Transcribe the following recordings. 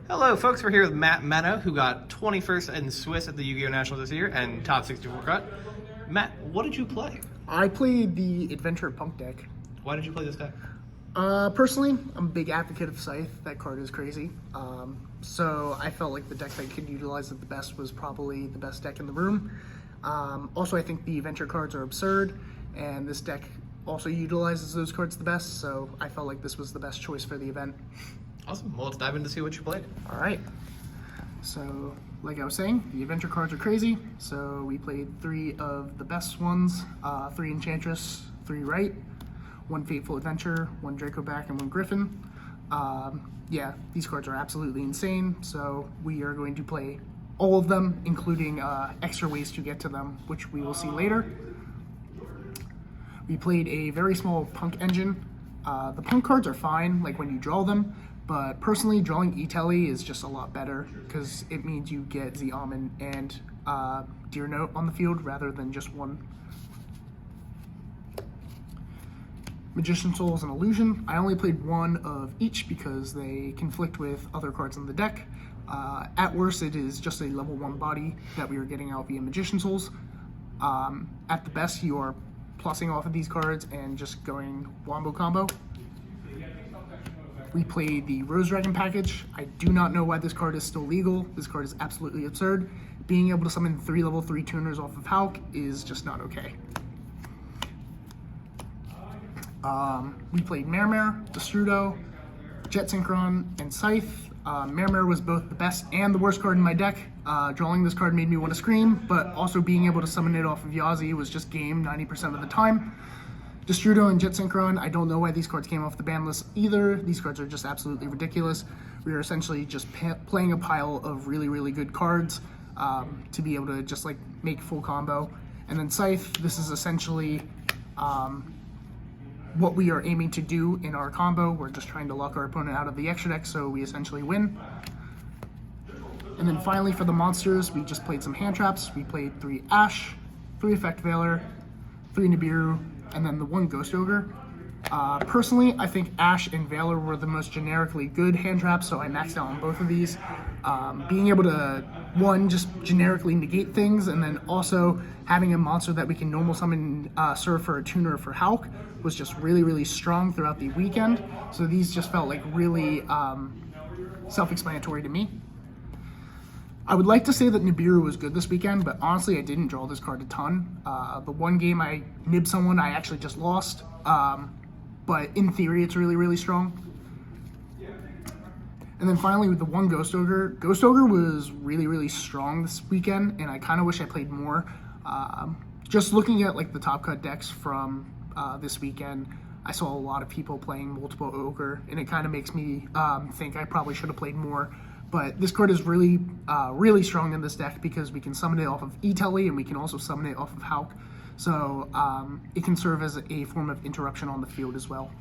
Hello, folks. We're here with Matt Manno, who got 21st in Swiss at the Yu-Gi-Oh! Nationals this year and top 64 cut. Matt, what did you play? I played the Adventure Punk deck. Why did you play this deck? Personally, I'm a big advocate of Scythe. That card is crazy. So I felt like the deck that could utilize it the best was probably the best deck in the room. Also, I think the Adventure cards are absurd, and this deck also utilizes those cards the best, so I felt like this was the best choice for the event. Awesome. Well, let's dive in to see what you played. All right. So, like I was saying, the Adventure cards are crazy, so we played 3 of the best ones, 3 Enchantress, 3 Right, 1 Fateful Adventure, 1 Draco Back, and 1 Griffin. Yeah, these cards are absolutely insane, so we are going to play all of them, including extra ways to get to them, which we will see later. We played a very small Punk engine. The Punk cards are fine, like when you draw them, but personally, drawing E-Telly is just a lot better because it means you get the Almond and Deer Note on the field rather than just one. Magician Souls and Illusion. I only played 1 of each because they conflict with other cards in the deck. At worst, it is just a level 1 body that we are getting out via Magician Souls. At the best, you are plussing off of these cards and just going wombo combo. We played the Rose Dragon package. I do not know why this card is still legal. This card is absolutely absurd. Being able to summon 3 level 3 tuners off of P.U.N.K is just not okay. We played Mare, Destrudo, Jet Synchron, and Scythe. Mare was both the best and the worst card in my deck. Drawing this card made me want to scream, but also being able to summon it off of Yazi was just game 90% of the time. Destrudo and Jet Synchron, I don't know why these cards came off the ban list either. These cards are just absolutely ridiculous. We are essentially just playing a pile of really, really good cards to be able to just like make full combo. And then Scythe, this is essentially what we are aiming to do in our combo. We're just trying to lock our opponent out of the extra deck so we essentially win. And then finally for the monsters, we just played some hand traps. We played 3 Ash, 3 Effect Veiler, 3 Nibiru, and then the 1 Ghost Ogre. Personally, I think Ash and Veiler were the most generically good hand traps, so I maxed out on both of these. Being able to, 1, just generically negate things, and then also having a monster that we can normal summon, serve for a tuner for P.U.N.K was just really, really strong throughout the weekend. So these just felt like really self-explanatory to me. I would like to say that Nibiru was good this weekend, but honestly, I didn't draw this card a ton. The 1 game I nibbed someone, I actually just lost. But in theory, it's really, really strong. And then finally, with the 1 Ghost Ogre. Ghost Ogre was really, really strong this weekend, and I kind of wish I played more. Just looking at like the top cut decks from this weekend, I saw a lot of people playing multiple Ogre, and it kind of makes me think I probably should have played more. But this card is really, really strong in this deck because we can summon it off of E-Telly and we can also summon it off of P.U.N.K. So it can serve as a form of interruption on the field as well.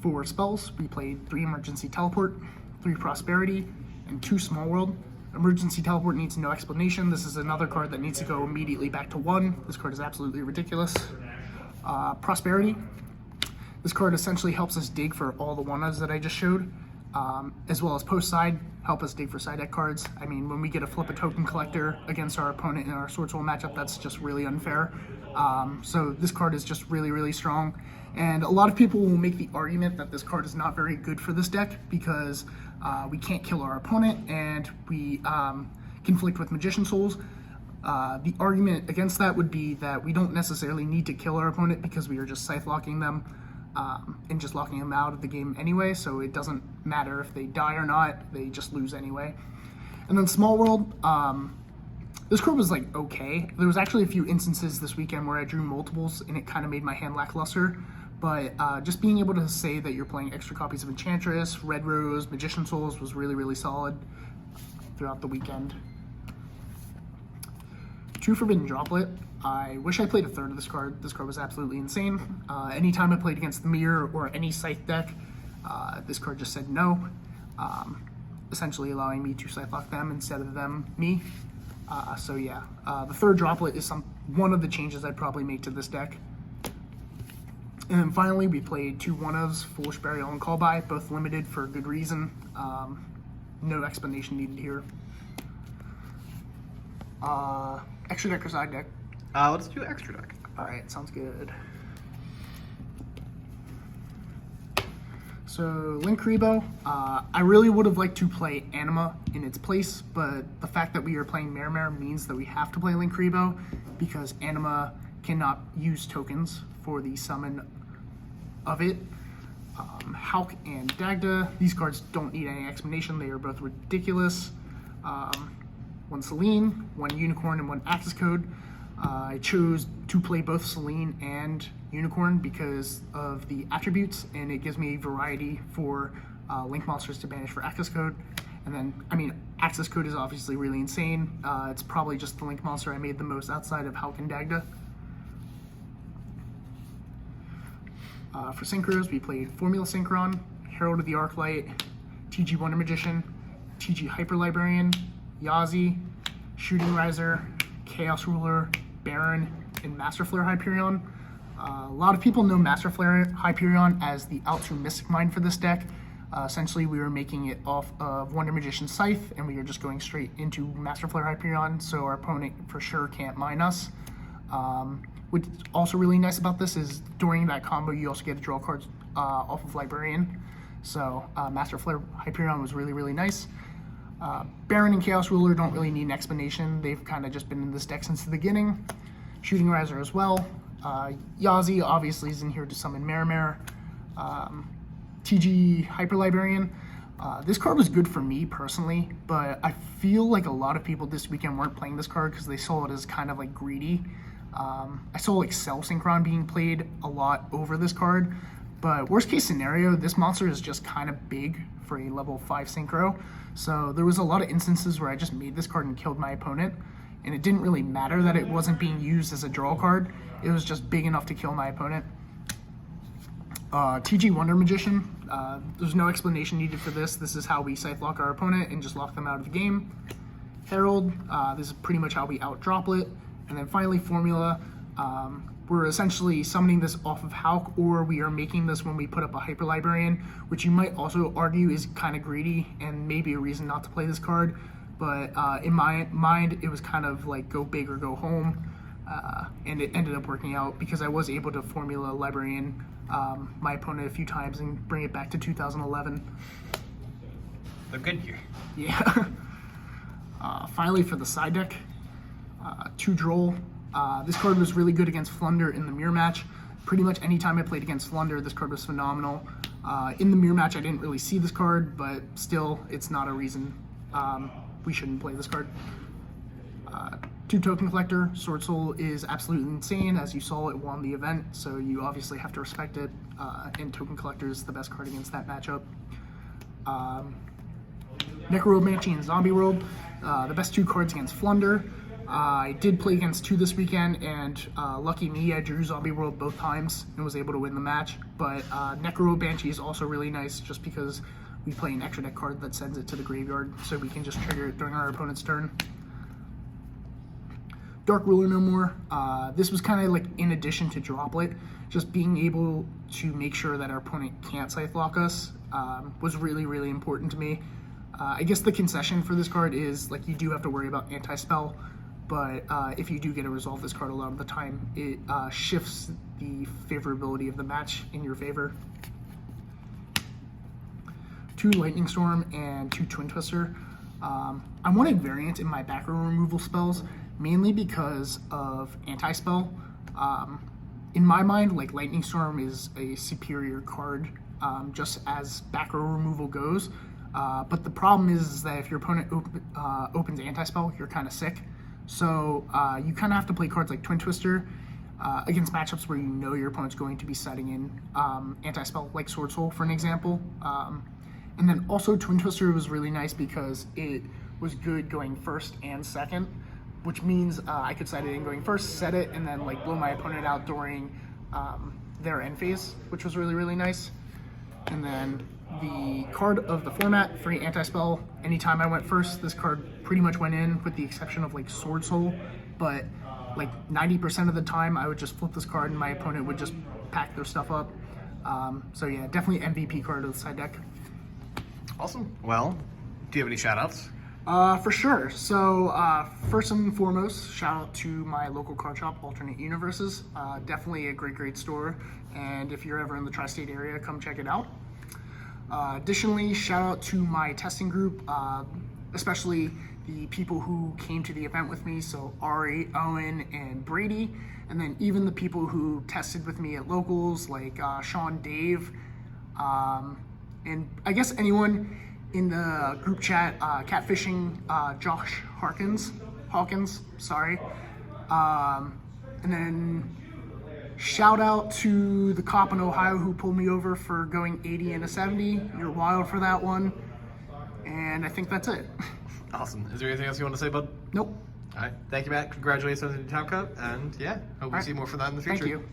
For spells, we played 3 Emergency Teleport, 3 Prosperity, and 2 Small World. Emergency Teleport needs no explanation. This is another card that needs to go immediately back to 1. This card is absolutely ridiculous. Prosperity. This card essentially helps us dig for all the 1-ofs that I just showed, as well as post-side, help us dig for side deck cards. I mean, when we get a flip a token collector against our opponent in our Sword Soul matchup, that's just really unfair. So this card is just really, really strong. And a lot of people will make the argument that this card is not very good for this deck because we can't kill our opponent and we conflict with Magician Souls. The argument against that would be that we don't necessarily need to kill our opponent because we are just scythe locking them. And just locking them out of the game anyway, so it doesn't matter if they die or not, they just lose anyway. And then Small World, this card was like okay. There was actually a few instances this weekend where I drew multiples and it kind of made my hand lackluster, but just being able to say that you're playing extra copies of Enchantress, Red Rose, Magician Souls was really, really solid throughout the weekend. 2 Forbidden Droplet. I wish I played a third of this card. This card was absolutely insane. Anytime I played against the Mirror or any Scythe deck, this card just said no, essentially allowing me to Scythe lock them instead of them me. So yeah, the third Droplet is one of the changes I'd probably make to this deck. And then finally, we played 2 one-ofs, Foolish Burial and Callby, both limited for good reason. No explanation needed here. Extra deck or side deck? Let's do extra deck. Alright, sounds good. So, Link Rebo, I really would have liked to play Anima in its place, but the fact that we are playing Mare means that we have to play Link Rebo, because Anima cannot use tokens for the summon of it. P.U.N.K and Dagda, these cards don't need any explanation, they are both ridiculous. 1 Selene, 1 Unicorn, and 1 Access Code. I chose to play both Selene and Unicorn because of the attributes, and it gives me variety for Link monsters to banish for Access Code. And then, I mean, Access Code is obviously really insane. It's probably just the Link monster I made the most outside of P.U.N.K and Dagda. For Synchros, we played Formula Synchron, Herald of the Arclight, TG Wonder Magician, TG Hyper Librarian, Yazi, Shooting Riser, Chaos Ruler, Baron, and Master Flare Hyperion. A lot of people know Master Flare Hyperion as the out-2 Mystic Mine for this deck. Essentially, we were making it off of Wonder Magician Scythe, and we are just going straight into Master Flare Hyperion, so our opponent for sure can't mine us. What's also really nice about this is during that combo, you also get to draw cards off of Librarian. So Master Flare Hyperion was really, really nice. Baron and Chaos Ruler don't really need an explanation. They've kind of just been in this deck since the beginning. Shooting Riser as well. Yazi obviously is in here to summon Mare. TG Hyper Librarian. This card was good for me personally, but I feel like a lot of people this weekend weren't playing this card because they saw it as kind of like greedy. I saw like Cell Synchron being played a lot over this card, but worst case scenario, this monster is just kind of big for a level 5 Synchro. So there was a lot of instances where I just made this card and killed my opponent, and it didn't really matter that it wasn't being used as a draw card. It was just big enough to kill my opponent. TG Wonder Magician, there's no explanation needed for this. This is how we Scythe lock our opponent and just lock them out of the game. Herald, this is pretty much how we out Droplet. And then finally Formula, we're essentially summoning this off of P.U.N.K, or we are making this when we put up a Hyper Librarian, which you might also argue is kind of greedy and maybe a reason not to play this card. But in my mind, it was kind of like go big or go home. And it ended up working out because I was able to Formula Librarian my opponent a few times and bring it back to 2011. The good year. Yeah. Finally, for the side deck, 2 Droll. This card was really good against Flunder in the mirror match. Pretty much any time I played against Flunder, this card was phenomenal. In the mirror match, I didn't really see this card, but still, it's not a reason we shouldn't play this card. 2 Token Collector. Sword Soul is absolutely insane. As you saw, it won the event, so you obviously have to respect it. And Token Collector is the best card against that matchup. Necromancy and Zombie World, the best 2 cards against Flunder. I did play against 2 this weekend, and lucky me, I drew Zombie World both times and was able to win the match. But Necromancy is also really nice just because we play an extra deck card that sends it to the graveyard, so we can just trigger it during our opponent's turn. Dark Ruler No More. This was kind of like in addition to Droplet, just being able to make sure that our opponent can't Scythe lock us was really, really important to me. I guess the concession for this card is like you do have to worry about anti-spell, but if you do get to resolve this card a lot of the time, it shifts the favorability of the match in your favor. 2 Lightning Storm and 2 Twin Twister. I wanted variant in my back row removal spells, mainly because of anti-spell. In my mind, like Lightning Storm is a superior card, just as back row removal goes. But the problem is that if your opponent opens anti-spell, you're kind of sick. So you kind of have to play cards like Twin Twister against matchups where you know your opponent's going to be setting in anti-spell, like Sword Soul, for an example. And then also Twin Twister was really nice because it was good going first and second, which means I could set it in going first, set it, and then like blow my opponent out during their end phase, which was really, really nice. And then the card of the format, free anti-spell. Anytime I went first, this card pretty much went in, with the exception of like Sword Soul. But like 90% of the time, I would just flip this card and my opponent would just pack their stuff up. So yeah, definitely MVP card of the side deck. Awesome. Well, do you have any shout outs? For sure. So first and foremost, shout out to my local card shop, Alternate Universes. Definitely a great store. And if you're ever in the tri-state area, come check it out. Additionally, shout out to my testing group, especially the people who came to the event with me. So Ari, Owen, and Brady. And then even the people who tested with me at locals, like Sean, Dave, and I guess anyone in the group chat, catfishing Josh Hawkins, sorry. And then shout out to the cop in Ohio who pulled me over for going 80 and a 70. You're wild for that one. And I think that's it. Awesome. Is there anything else you want to say, bud? Nope. All right. Thank you, Matt. Congratulations on the Top Cup. And yeah, hope we see more for that in the future. Thank you.